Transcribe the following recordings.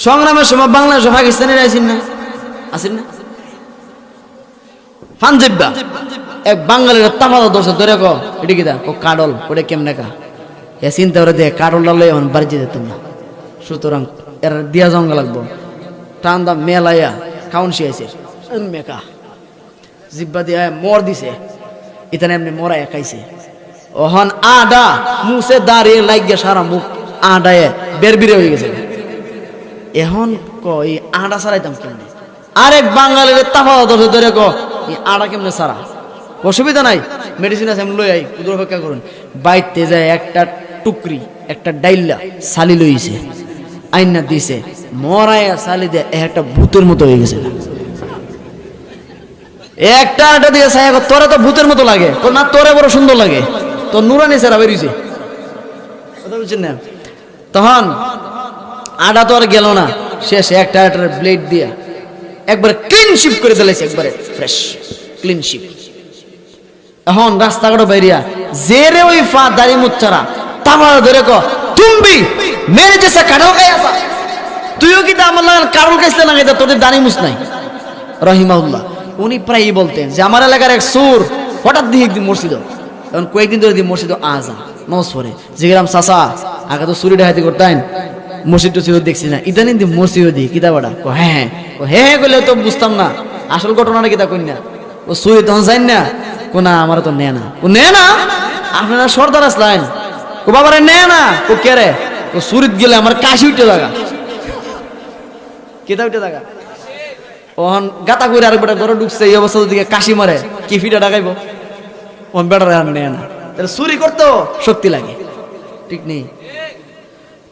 সংগ্রামের সময় বাংলাদেশ পাকিস্তানের আইসিন না, আসেন না? পাঞ্জাবা এক বাঙালির তামাদা দোষ ধরে কো এটা কি দা ও কাডল ওটা কেমনে কা এ চিন্তা করে দিয়ে কাডল লই এখন বাড়ি যেতেন না। সুতরাং এর দিয়া জঙ্গা লাগবো টান দা মেলাইয়া কাউন্সি আইছে মেকা জিব্বা দিয়া মর দিছে ইতানে এমনি মরা খাইছে। ওহন আডা মুছে দাঁড়িয়ে লাগিয়ে সারা মুখ আডায় বেরবিরে হয়ে গেছে। এখন কই আডা সারাইতাম কেমনে? আরেক বাঙালির তাফা ধরে ধরে ক আডা কেমনে সারা? অসুবিধা নাই, মেডিসিন আছে, আমি লই আই, উদর অপেক্ষা করুন। বাইতে যায় একটা টুকরি একটা ডাইল্লা সালি লইছে আইনা দিছে মরাইয়া সালি দিয়ে একটা ভূতের মতো হয়ে গেছে। একটা আটা দিয়ে সাই তোরা তো ভূতের মতো লাগে না, তোরে বড় সুন্দর লাগে, তোর নুরানি সারা বেরিয়েছে, কথা বুঝছেন না? তখন আটা তো আর গেল না, শেষে একটা আটার ব্লেড দিয়া একবারে ক্লিন শিপ করে দিলেছে, একবারে ফ্রেশ ক্লিন শিপ। এখন রাস্তাঘাট বেরিয়া জেরে ওই ফা দাড়ি মুচ্চারা তামা ধরে ক তুমি মেরে যেসা কাটাও খাই আসা, তুইও কি আমার লাগান কারোর কাছে লাগাই তা তোদের দাড়ি মুছ নাই। রহিমাউল্লাহ উনি প্রায়ই বলতেন যে আমার এলাকার এক সুর হঠাৎ দিয়ে একদিন মসজিদ, এখন কয়েকদিন ধরে দিয়ে মসজিদ আজা নজ পড়ে যে গেলাম চাষা আগে তো চুরি ডাকাতি করতেন, মসজিদ টসিদ দেখছি না, ইদানিং দি মসজিদ দি কিতাবাটা হ্যাঁ হ্যাঁ হ্যাঁ হ্যাঁ করলে তো বুঝতাম না আসল ঘটনাটা কিতা কই না, ও চুরি তখন যাই না কোনা আমার তো নে না, ও নে না আপনারা সর্দার আসলেন ও বাবারে নে না, ও কে রে ও চুরিত গেলে আমার কাশি উঠে থাকা কিতা উঠে থাকা। ওহন গাতা করে আরেক বেটা ঘরে ঢুকছে, এই অবস্থা দিকে কাশি মারে কি ফিটা ডাকাইবো, ওন বেটার আর নেয় না, তাহলে চুরি করতেও শক্তি লাগে, ঠিক নেই?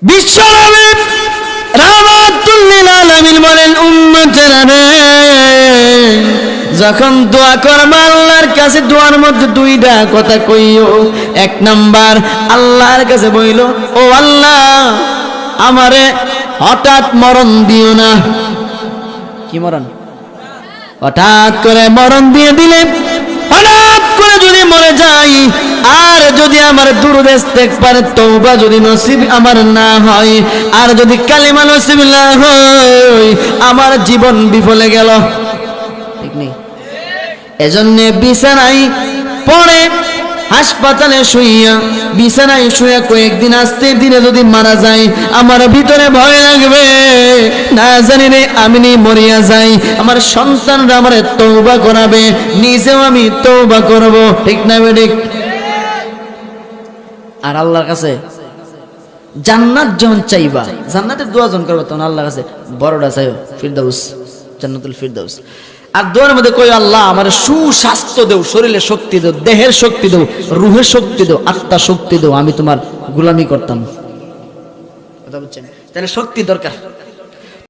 বিশ্বনবী রাহমাতুল লিল আলামিন বলেন উম্মতেরা রে, যখন দোয়া করবা আল্লাহর কাছে দোয়ার মধ্যে দুইটা কথা কইও। এক নাম্বার আল্লাহর কাছে বইল, ও আল্লাহ আমারে হঠাৎ মরণ দিও না। কি মরণ? হঠাৎ করে মরণ দিয়ে দিলে, হঠাৎ করে যদি মরে যাই, আর যদি আমার দুরূদ ইস্তেগফার তওবা যদি নসিব আমার না হয়, আর যদি কালিমা নসিব না হয়, আমার জীবন বিফলে গেল, ঠিক নেই? এজন্য বিছানায় পড়ে হাসপাতালে শুইয়া বিছানায় শুয়ে কয়েকদিন আসতে দিনে যদি মারা যায়, আমার ভিতরে ভয় লাগবে, না জানি রে আমি মরিয়া যাই, আমার সন্তানরা আমার তওবা করাবে, নিজেও আমি তওবা করব, ঠিক না বেঠিক? আর আল্লাহর কাছে জান্নাত যখন চাইবা, জান্নাতের দোয়া যখন করবা, তখন আল্লাহর কাছে বড়টা চাইও, ফিরদাউস, জান্নাতুল ফিরদাউস। আর দোয়ার মধ্যে কই আল্লাহ আমার সুস্বাস্থ্য দেও, শরীরে শক্তি দেও, দেহের শক্তি দেও, রুহের শক্তি দেও, আত্মার শক্তি দেও, আমি তোমার গোলামি করতাম, কথা বুঝছেন? তাহলে শক্তি দরকার।